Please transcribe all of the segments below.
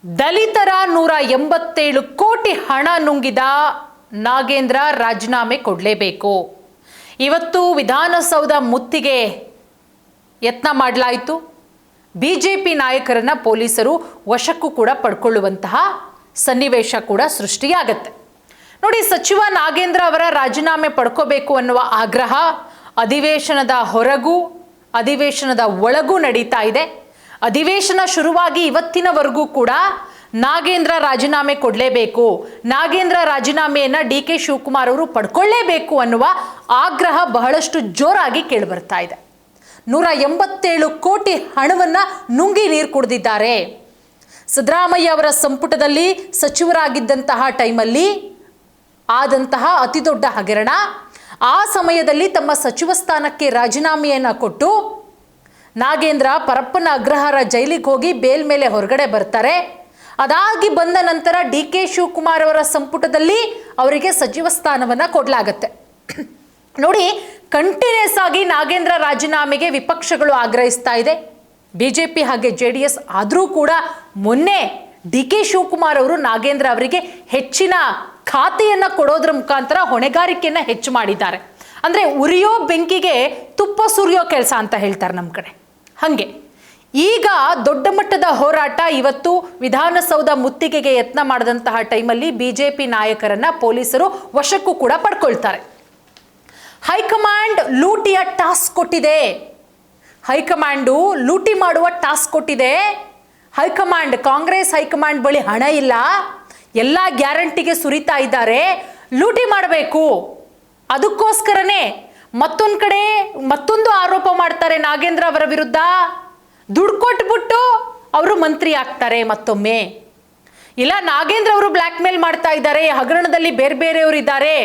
ದಲಿತರ 187 ಕೋಟಿ ಹಣ ನುಂಗಿದ ನಾಗೇಂದ್ರ ರಾಜೀನಾಮೆ ಕೊಡಲೇಬೇಕು. ಇವತ್ತು ವಿಧಾನಸೌಧ ಮುತ್ತಿಗೆ ಯತ್ನ ಮಾಡಲಾಯಿತು. ಬಿಜೆಪಿ ನಾಯಕರನ್ನ ಪೊಲೀಸರು ವಶಕ್ಕೂ ಕೂಡ ಪಡ್ಕೊಳ್ಳುವಂತಹ ಸನ್ನಿವೇಶ ಕೂಡ ಸೃಷ್ಟಿಯಾಗುತ್ತೆ. ನೋಡಿ, ಸಚಿವ ನಾಗೇಂದ್ರ ಅವರ ರಾಜೀನಾಮೆ ಪಡ್ಕೋಬೇಕು ಅನ್ನುವ ಆಗ್ರಹ ಅಧಿವೇಶನದ ಹೊರಗೂ ಅಧಿವೇಶನದ ಒಳಗೂ ನಡೀತಾ ಇದೆ. ಅಧಿವೇಶನ ಶುರುವಾಗಿ ಇವತ್ತಿನವರೆಗೂ ಕೂಡ ನಾಗೇಂದ್ರ ರಾಜೀನಾಮೆ ಕೊಡಲೇಬೇಕು, ನಾಗೇಂದ್ರ ರಾಜೀನಾಮೆಯನ್ನ DK ಶಿವಕುಮಾರ್ ಅವರು ಪಡ್ಕೊಳ್ಳೇಬೇಕು ಅನ್ನುವ ಆಗ್ರಹ ಬಹಳಷ್ಟು ಜೋರಾಗಿ ಕೇಳಿಬರ್ತಾ ಇದೆ. 187 ಕೋಟಿ ಹಣವನ್ನ ನುಂಗಿ ನೀರು ಕುಡಿದಿದ್ದಾರೆ. ಸಿದ್ದರಾಮಯ್ಯ ಅವರ ಸಂಪುಟದಲ್ಲಿ ಸಚಿವರಾಗಿದ್ದಂತಹ ಟೈಮಲ್ಲಿ ಆದಂತಹ ಅತಿ ದೊಡ್ಡ ಹಗರಣ. ಆ ಸಮಯದಲ್ಲಿ ತಮ್ಮ ಸಚಿವ ಸ್ಥಾನಕ್ಕೆ ರಾಜೀನಾಮೆಯನ್ನ ಕೊಟ್ಟು ನಾಗೇಂದ್ರ ಪರಪ್ಪನ ಅಗ್ರಹಾರ ಜೈಲಿಗೆ ಹೋಗಿ ಬೇಲ್ ಮೇಲೆ ಹೊರಗಡೆ ಬರ್ತಾರೆ. ಅದಾಗಿ ಬಂದ ನಂತರ DK ಶಿವಕುಮಾರ್ ಅವರ ಸಂಪುಟದಲ್ಲಿ ಅವರಿಗೆ ಸಚಿವ ಸ್ಥಾನವನ್ನ ಕೊಡಲಾಗತ್ತೆ. ನೋಡಿ, ಕಂಟಿನ್ಯೂಸ್ ಆಗಿ ನಾಗೇಂದ್ರ ರಾಜೀನಾಮೆಗೆ ವಿಪಕ್ಷಗಳು ಆಗ್ರಹಿಸ್ತಾ ಇದೆ, ಬಿಜೆಪಿ ಹಾಗೆ JDS. ಆದರೂ ಕೂಡ ಮೊನ್ನೆ DK ಶಿವಕುಮಾರ್ ಅವರು ನಾಗೇಂದ್ರ ಅವರಿಗೆ ಹೆಚ್ಚಿನ ಖಾತೆಯನ್ನ ಕೊಡೋದ್ರ ಮುಖಾಂತರ ಹೊಣೆಗಾರಿಕೆಯನ್ನ ಹೆಚ್ಚು ಮಾಡಿದ್ದಾರೆ. ಅಂದ್ರೆ ಉರಿಯೋ ಬೆಂಕಿಗೆ ತುಪ್ಪ ಸುರಿಯೋ ಕೆಲಸ ಅಂತ ಹೇಳ್ತಾರೆ ನಮ್ಮ ಕಡೆ. ಹಂಗೆ ಈಗ ದೊಡ್ಡ ಮಟ್ಟದ ಹೋರಾಟ ಇವತ್ತು ವಿಧಾನಸೌಧ ಮುತ್ತಿಗೆಗೆ ಯತ್ನ ಮಾಡಿದಂತಹ ಟೈಮಲ್ಲಿ ಬಿಜೆಪಿ ನಾಯಕರನ್ನ ಪೊಲೀಸರು ವಶಕ್ಕೂ ಕೂಡ ಪಡ್ಕೊಳ್ತಾರೆ. ಹೈಕಮಾಂಡ್ ಲೂಟಿಯ ಟಾಸ್ಕ್ ಕೊಟ್ಟಿದೆ. ಹೈಕಮಾಂಡು ಲೂಟಿ ಮಾಡುವ ಟಾಸ್ಕ್ ಕೊಟ್ಟಿದೆ. ಹೈಕಮಾಂಡ್, ಕಾಂಗ್ರೆಸ್ ಹೈಕಮಾಂಡ್ ಬಳಿ ಹಣ ಇಲ್ಲ, ಎಲ್ಲ ಗ್ಯಾರಂಟಿಗೆ ಸುರಿತಾ ಇದ್ದಾರೆ, ಲೂಟಿ ಮಾಡಬೇಕು. ಅದಕ್ಕೋಸ್ಕರನೇ ಮತ್ತೊಂದು ಕಡೆ ಮತ್ತೊಂದು ಆರೋಪ ಮಾಡ್ತಾರೆ ನಾಗೇಂದ್ರ ಅವರ ವಿರುದ್ಧ. ದುಡ್ಡು ಕೊಟ್ಬಿಟ್ಟು ಅವರು ಮಂತ್ರಿ ಆಗ್ತಾರೆ ಮತ್ತೊಮ್ಮೆ. ಇಲ್ಲ, ನಾಗೇಂದ್ರ ಅವರು ಬ್ಲ್ಯಾಕ್ ಮೇಲ್ ಮಾಡ್ತಾ ಇದ್ದಾರೆ, ಹಗರಣದಲ್ಲಿ ಬೇರೆ ಬೇರೆಯವರು ಇದ್ದಾರೆ,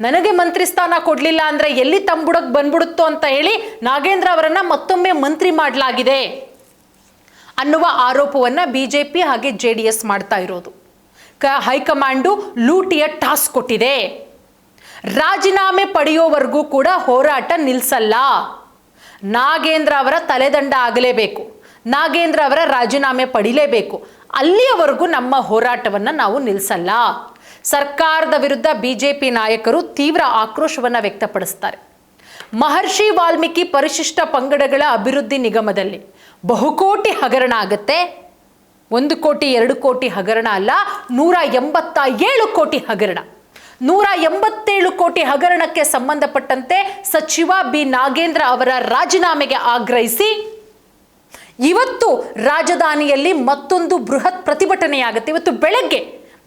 ನನಗೆ ಮಂತ್ರಿ ಸ್ಥಾನ ಕೊಡ್ಲಿಲ್ಲ ಅಂದ್ರೆ ಎಲ್ಲಿ ತಂಬುಡಕ್ ಬಂದ್ಬಿಡುತ್ತೋ ಅಂತ ಹೇಳಿ ನಾಗೇಂದ್ರ ಅವರನ್ನ ಮತ್ತೊಮ್ಮೆ ಮಂತ್ರಿ ಮಾಡಲಾಗಿದೆ ಅನ್ನುವ ಆರೋಪವನ್ನ ಬಿಜೆಪಿ ಹಾಗೆ JDS ಮಾಡ್ತಾ ಇರೋದು. ಹೈಕಮಾಂಡು ಲೂಟಿಯ ಟಾಸ್ಕ್ ಕೊಟ್ಟಿದೆ. ರಾಜೀನಾಮೆ ಪಡೆಯೋವರೆಗೂ ಕೂಡ ಹೋರಾಟ ನಿಲ್ಸಲ್ಲ. ನಾಗೇಂದ್ರ ಅವರ ತಲೆದಂಡ ಆಗಲೇಬೇಕು, ನಾಗೇಂದ್ರ ಅವರ ರಾಜೀನಾಮೆ ಪಡಿಲೇಬೇಕು. ಅಲ್ಲಿಯವರೆಗೂ ನಮ್ಮ ಹೋರಾಟವನ್ನು ನಾವು ನಿಲ್ಸಲ್ಲ. ಸರ್ಕಾರದ ವಿರುದ್ಧ ಬಿಜೆಪಿ ನಾಯಕರು ತೀವ್ರ ಆಕ್ರೋಶವನ್ನು ವ್ಯಕ್ತಪಡಿಸ್ತಾರೆ. ಮಹರ್ಷಿ ವಾಲ್ಮೀಕಿ ಪರಿಶಿಷ್ಟ ಪಂಗಡಗಳ ಅಭಿವೃದ್ಧಿ ನಿಗಮದಲ್ಲಿ ಬಹುಕೋಟಿ ಹಗರಣ ಆಗುತ್ತೆ. 1 ಕೋಟಿ 2 ಕೋಟಿ ಹಗರಣ ಅಲ್ಲ, 187 ಕೋಟಿ ಹಗರಣ. 187 ಕೋಟಿ ಹಗರಣಕ್ಕೆ ಸಂಬಂಧಪಟ್ಟಂತೆ ಸಚಿವ ಬಿ ನಾಗೇಂದ್ರ ಅವರ ರಾಜೀನಾಮೆಗೆ ಆಗ್ರಹಿಸಿ ಇವತ್ತು ರಾಜಧಾನಿಯಲ್ಲಿ ಮತ್ತೊಂದು ಬೃಹತ್ ಪ್ರತಿಭಟನೆಯಾಗುತ್ತೆ. ಇವತ್ತು ಬೆಳಗ್ಗೆ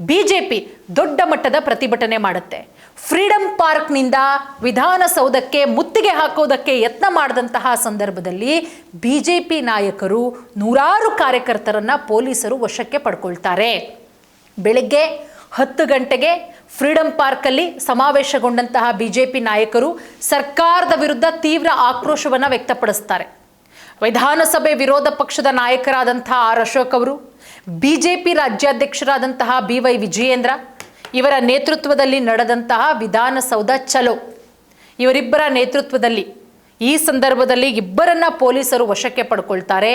ಬಿಜೆಪಿ ದೊಡ್ಡ ಮಟ್ಟದ ಪ್ರತಿಭಟನೆ ಮಾಡುತ್ತೆ. ಫ್ರೀಡಂ ಪಾರ್ಕ್ನಿಂದ ವಿಧಾನಸೌಧಕ್ಕೆ ಮುತ್ತಿಗೆ ಹಾಕೋದಕ್ಕೆ ಯತ್ನ ಮಾಡಿದಂತಹ ಸಂದರ್ಭದಲ್ಲಿ ಬಿಜೆಪಿ ನಾಯಕರು ನೂರಾರು ಕಾರ್ಯಕರ್ತರನ್ನ ಪೊಲೀಸರು ವಶಕ್ಕೆ ಪಡ್ಕೊಳ್ತಾರೆ. ಬೆಳಗ್ಗೆ 10 ಗಂಟೆಗೆ ಫ್ರೀಡಂ ಪಾರ್ಕಲ್ಲಿ ಸಮಾವೇಶಗೊಂಡಂತಹ ಬಿಜೆಪಿ ನಾಯಕರು ಸರ್ಕಾರದ ವಿರುದ್ಧ ತೀವ್ರ ಆಕ್ರೋಶವನ್ನು ವ್ಯಕ್ತಪಡಿಸ್ತಾರೆ. ವಿಧಾನಸಭೆ ವಿರೋಧ ಪಕ್ಷದ ನಾಯಕರಾದಂತಹ ಆರ್ ಅಶೋಕ್ ಅವರು, ಬಿಜೆಪಿ ರಾಜ್ಯಾಧ್ಯಕ್ಷರಾದಂತಹ BY ವಿಜಯೇಂದ್ರ ಇವರ ನೇತೃತ್ವದಲ್ಲಿ ನಡೆದಂತಹ ವಿಧಾನಸೌಧ ಚಲೋ, ಇವರಿಬ್ಬರ ನೇತೃತ್ವದಲ್ಲಿ ಈ ಸಂದರ್ಭದಲ್ಲಿ ಇಬ್ಬರನ್ನ ಪೊಲೀಸರು ವಶಕ್ಕೆ ಪಡ್ಕೊಳ್ತಾರೆ.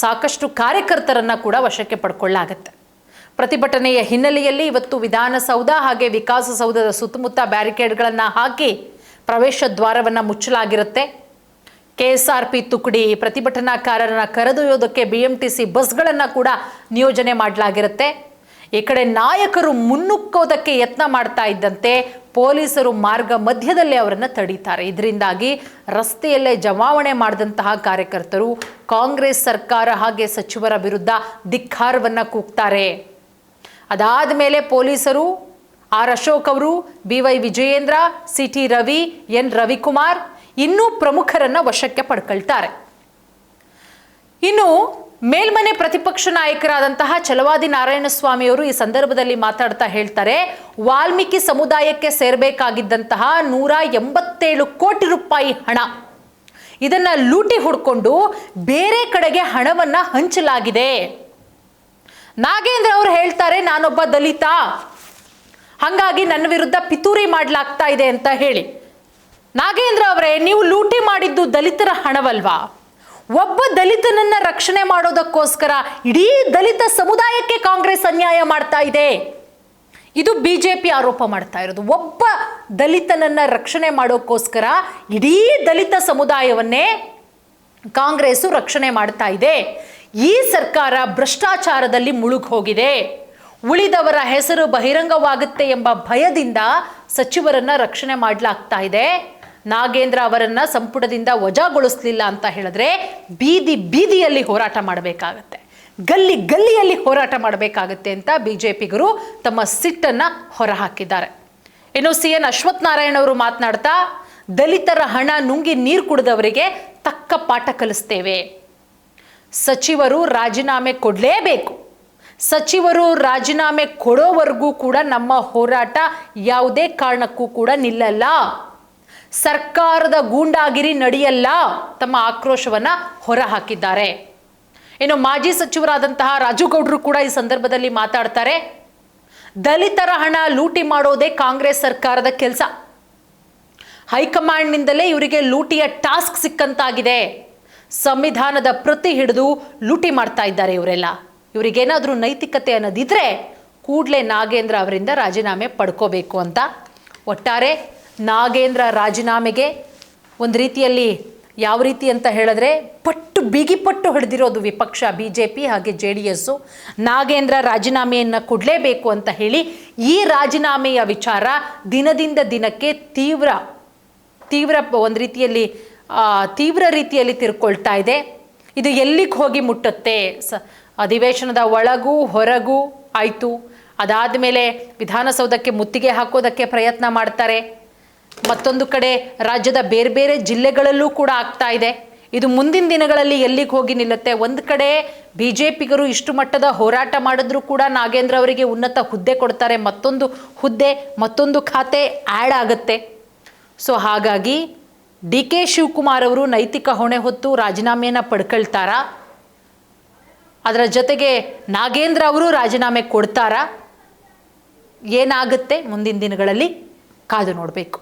ಸಾಕಷ್ಟು ಕಾರ್ಯಕರ್ತರನ್ನ ಕೂಡ ವಶಕ್ಕೆ ಪಡ್ಕೊಳ್ಳಾಗತ್ತೆ. ಪ್ರತಿಭಟನೆಯ ಹಿನ್ನೆಲೆಯಲ್ಲಿ ಇವತ್ತು ವಿಧಾನಸೌಧ ಹಾಗೆ ವಿಕಾಸಸೌಧದ ಸುತ್ತಮುತ್ತ ಬ್ಯಾರಿಕೇಡ್ಗಳನ್ನು ಹಾಕಿ ಪ್ರವೇಶ ದ್ವಾರವನ್ನು ಮುಚ್ಚಲಾಗಿರುತ್ತೆ. KSRP ತುಕಡಿ ಪ್ರತಿಭಟನಾಕಾರರನ್ನ ಕರೆದೊಯ್ಯೋದಕ್ಕೆ BMTC ಬಸ್ಗಳನ್ನು ಕೂಡ ನಿಯೋಜನೆ ಮಾಡಲಾಗಿರುತ್ತೆ. ಈ ಕಡೆ ನಾಯಕರು ಮುನ್ನುಗ್ಗೋದಕ್ಕೆ ಯತ್ನ ಮಾಡ್ತಾ ಇದ್ದಂತೆ ಪೊಲೀಸರು ಮಾರ್ಗ ಮಧ್ಯದಲ್ಲೇ ಅವರನ್ನು ತಡೀತಾರೆ. ಇದರಿಂದಾಗಿ ರಸ್ತೆಯಲ್ಲೇ ಜಮಾವಣೆ ಮಾಡಿದಂತಹ ಕಾರ್ಯಕರ್ತರು ಕಾಂಗ್ರೆಸ್ ಸರ್ಕಾರ ಹಾಗೆ ಸಚಿವರ ವಿರುದ್ಧ ಧಿಕ್ಕಾರವನ್ನು ಕೂಗ್ತಾರೆ. ಅದಾದ ಮೇಲೆ ಪೊಲೀಸರು ಆರ್ ಅಶೋಕ್ ಅವರು, BY Vijayendra, CT Ravi, N Ravikumar ಇನ್ನೂ ಪ್ರಮುಖರನ್ನ ವಶಕ್ಕೆ ಪಡ್ಕೊಳ್ತಾರೆ. ಇನ್ನು ಮೇಲ್ಮನೆ ಪ್ರತಿಪಕ್ಷ ನಾಯಕರಾದಂತಹ ಛಲವಾದಿ ನಾರಾಯಣಸ್ವಾಮಿ ಅವರು ಈ ಸಂದರ್ಭದಲ್ಲಿ ಮಾತಾಡ್ತಾ ಹೇಳ್ತಾರೆ, ವಾಲ್ಮೀಕಿ ಸಮುದಾಯಕ್ಕೆ ಸೇರಬೇಕಾಗಿದ್ದಂತಹ 187 ಕೋಟಿ ರೂಪಾಯಿ ಹಣ, ಇದನ್ನ ಲೂಟಿ ಹುಡ್ಕೊಂಡು ಬೇರೆ ಕಡೆಗೆ ಹಣವನ್ನ ಹಂಚಲಾಗಿದೆ. ನಾಗೇಂದ್ರ ಅವರು ಹೇಳ್ತಾರೆ, ನಾನೊಬ್ಬ ದಲಿತ, ಹಾಗಾಗಿ ನನ್ನ ವಿರುದ್ಧ ಪಿತೂರಿ ಮಾಡಲಾಗ್ತಾ ಇದೆ ಅಂತ ಹೇಳಿ. ನಾಗೇಂದ್ರ ಅವರೇ, ನೀವು ಲೂಟಿ ಮಾಡಿದ್ದು ದಲಿತರ ಹಣವಲ್ವಾ? ಒಬ್ಬ ದಲಿತನನ್ನ ರಕ್ಷಣೆ ಮಾಡೋದಕ್ಕೋಸ್ಕರ ಇಡೀ ದಲಿತ ಸಮುದಾಯಕ್ಕೆ ಕಾಂಗ್ರೆಸ್ ಅನ್ಯಾಯ ಮಾಡ್ತಾ ಇದೆ. ಇದು ಬಿಜೆಪಿ ಆರೋಪ ಮಾಡ್ತಾ ಇರೋದು. ಒಬ್ಬ ದಲಿತನನ್ನ ರಕ್ಷಣೆ ಮಾಡೋಕ್ಕೋಸ್ಕರ ಇಡೀ ದಲಿತ ಸಮುದಾಯವನ್ನೇ ಕಾಂಗ್ರೆಸ್ ರಕ್ಷಣೆ ಮಾಡ್ತಾ ಇದೆ. ಈ ಸರ್ಕಾರ ಭ್ರಷ್ಟಾಚಾರದಲ್ಲಿ ಮುಳುಗಿ ಹೋಗಿದೆ. ಉಳಿದವರ ಹೆಸರು ಬಹಿರಂಗವಾಗುತ್ತೆ ಎಂಬ ಭಯದಿಂದ ಸಚಿವರನ್ನ ರಕ್ಷಣೆ ಮಾಡಲಾಗ್ತಾ ಇದೆ. ನಾಗೇಂದ್ರ ಅವರನ್ನ ಸಂಪುಟದಿಂದ ವಜಾಗೊಳಿಸಲಿಲ್ಲ ಅಂತ ಹೇಳಿದ್ರೆ ಬೀದಿ ಬೀದಿಯಲ್ಲಿ ಹೋರಾಟ ಮಾಡಬೇಕಾಗತ್ತೆ, ಗಲ್ಲಿ ಗಲ್ಲಿಯಲ್ಲಿ ಹೋರಾಟ ಮಾಡಬೇಕಾಗತ್ತೆ ಅಂತ ಬಿಜೆಪಿಗರು ತಮ್ಮ ಸಿಟ್ಟನ್ನ ಹೊರಹಾಕಿದ್ದಾರೆ. ಇನ್ನು CN ಅಶ್ವಥ್ ನಾರಾಯಣ್ ಅವರು ಮಾತನಾಡ್ತಾ, ದಲಿತರ ಹಣ ನುಂಗಿ ನೀರು ಕುಡಿದವರಿಗೆ ತಕ್ಕ ಪಾಠ ಕಲಿಸ್ತೇವೆ. ಸಚಿವರು ರಾಜೀನಾಮೆ ಕೊಡಲೇಬೇಕು. ಸಚಿವರು ರಾಜೀನಾಮೆ ಕೊಡೋವರೆಗೂ ಕೂಡ ನಮ್ಮ ಹೋರಾಟ ಯಾವುದೇ ಕಾರಣಕ್ಕೂ ಕೂಡ ನಿಲ್ಲಲ್ಲ. ಸರ್ಕಾರದ ಗೂಂಡಾಗಿರಿ ನಡೆಯಲ್ಲ. ತಮ್ಮ ಆಕ್ರೋಶವನ್ನ ಹೊರಹಾಕಿದ್ದಾರೆ. ಇನ್ನು ಮಾಜಿ ಸಚಿವರಾದಂತಹ ರಾಜುಗೌಡರು ಕೂಡ ಈ ಸಂದರ್ಭದಲ್ಲಿ ಮಾತಾಡ್ತಾರೆ. ದಲಿತರ ಹಣ ಲೂಟಿ ಮಾಡೋದೇ ಕಾಂಗ್ರೆಸ್ ಸರ್ಕಾರದ ಕೆಲಸ. ಹೈಕಮಾಂಡ್ನಿಂದಲೇ ಇವರಿಗೆ ಲೂಟಿಯ ಟಾಸ್ಕ್ ಸಿಕ್ಕಂತಾಗಿದೆ. ಸಂವಿಧಾನದ ಪ್ರತಿ ಹಿಡಿದು ಲೂಟಿ ಮಾಡ್ತಾ ಇದ್ದಾರೆ ಇವರೆಲ್ಲ. ಇವರಿಗೇನಾದರೂ ನೈತಿಕತೆ ಅನ್ನೋದಿದ್ರೆ ಕೂಡಲೇ ನಾಗೇಂದ್ರ ಅವರಿಂದ ರಾಜೀನಾಮೆ ಪಡ್ಕೋಬೇಕು ಅಂತ. ಒಟ್ಟಾರೆ ನಾಗೇಂದ್ರ ರಾಜೀನಾಮೆಗೆ ಒಂದು ರೀತಿಯಲ್ಲಿ ಯಾವ ರೀತಿ ಅಂತ ಹೇಳಿದ್ರೆ ಬಿಗಿಪಟ್ಟು ಹಿಡಿದಿರೋದು ವಿಪಕ್ಷ ಬಿಜೆಪಿ ಹಾಗೆ JDS. ನಾಗೇಂದ್ರ ರಾಜೀನಾಮೆಯನ್ನು ಕೊಡಲೇಬೇಕು ಅಂತ ಹೇಳಿ ಈ ರಾಜೀನಾಮೆಯ ವಿಚಾರ ದಿನದಿಂದ ದಿನಕ್ಕೆ ತೀವ್ರ ಒಂದು ರೀತಿಯಲ್ಲಿ ತೀವ್ರ ರೀತಿಯಲ್ಲಿ ತಿರ್ಕೊಳ್ತಾ ಇದೆ. ಇದು ಎಲ್ಲಿಗೆ ಹೋಗಿ ಮುಟ್ಟುತ್ತೆ? ಅಧಿವೇಶನದ ಒಳಗೂ ಹೊರಗೂ ಆಯಿತು. ಅದಾದ ಮೇಲೆ ವಿಧಾನಸೌಧಕ್ಕೆ ಮುತ್ತಿಗೆ ಹಾಕೋದಕ್ಕೆ ಪ್ರಯತ್ನ ಮಾಡ್ತಾರೆ. ಮತ್ತೊಂದು ಕಡೆ ರಾಜ್ಯದ ಬೇರೆ ಬೇರೆ ಜಿಲ್ಲೆಗಳಲ್ಲೂ ಕೂಡ ಆಗ್ತಾ ಇದೆ. ಇದು ಮುಂದಿನ ದಿನಗಳಲ್ಲಿ ಎಲ್ಲಿಗೆ ಹೋಗಿ ನಿಲ್ಲುತ್ತೆ? ಒಂದು ಕಡೆ ಬಿಜೆಪಿಗರು ಇಷ್ಟು ಮಟ್ಟದ ಹೋರಾಟ ಮಾಡಿದ್ರೂ ಕೂಡ ನಾಗೇಂದ್ರ ಅವರಿಗೆ ಉನ್ನತ ಹುದ್ದೆ ಕೊಡ್ತಾರೆ, ಮತ್ತೊಂದು ಖಾತೆ ಆ್ಯಡ್ ಆಗುತ್ತೆ. ಸೊ ಹಾಗಾಗಿ DK ಶಿವಕುಮಾರ್ ಅವರು ನೈತಿಕ ಹೊಣೆ ಹೊತ್ತು ರಾಜೀನಾಮೆಯನ್ನು ಪಡ್ಕೊಳ್ತಾರಾ? ಅದರ ಜೊತೆಗೆ ನಾಗೇಂದ್ರ ಅವರು ರಾಜೀನಾಮೆ ಕೊಡ್ತಾರಾ? ಏನಾಗುತ್ತೆ ಮುಂದಿನ ದಿನಗಳಲ್ಲಿ ಕಾದು ನೋಡಬೇಕು.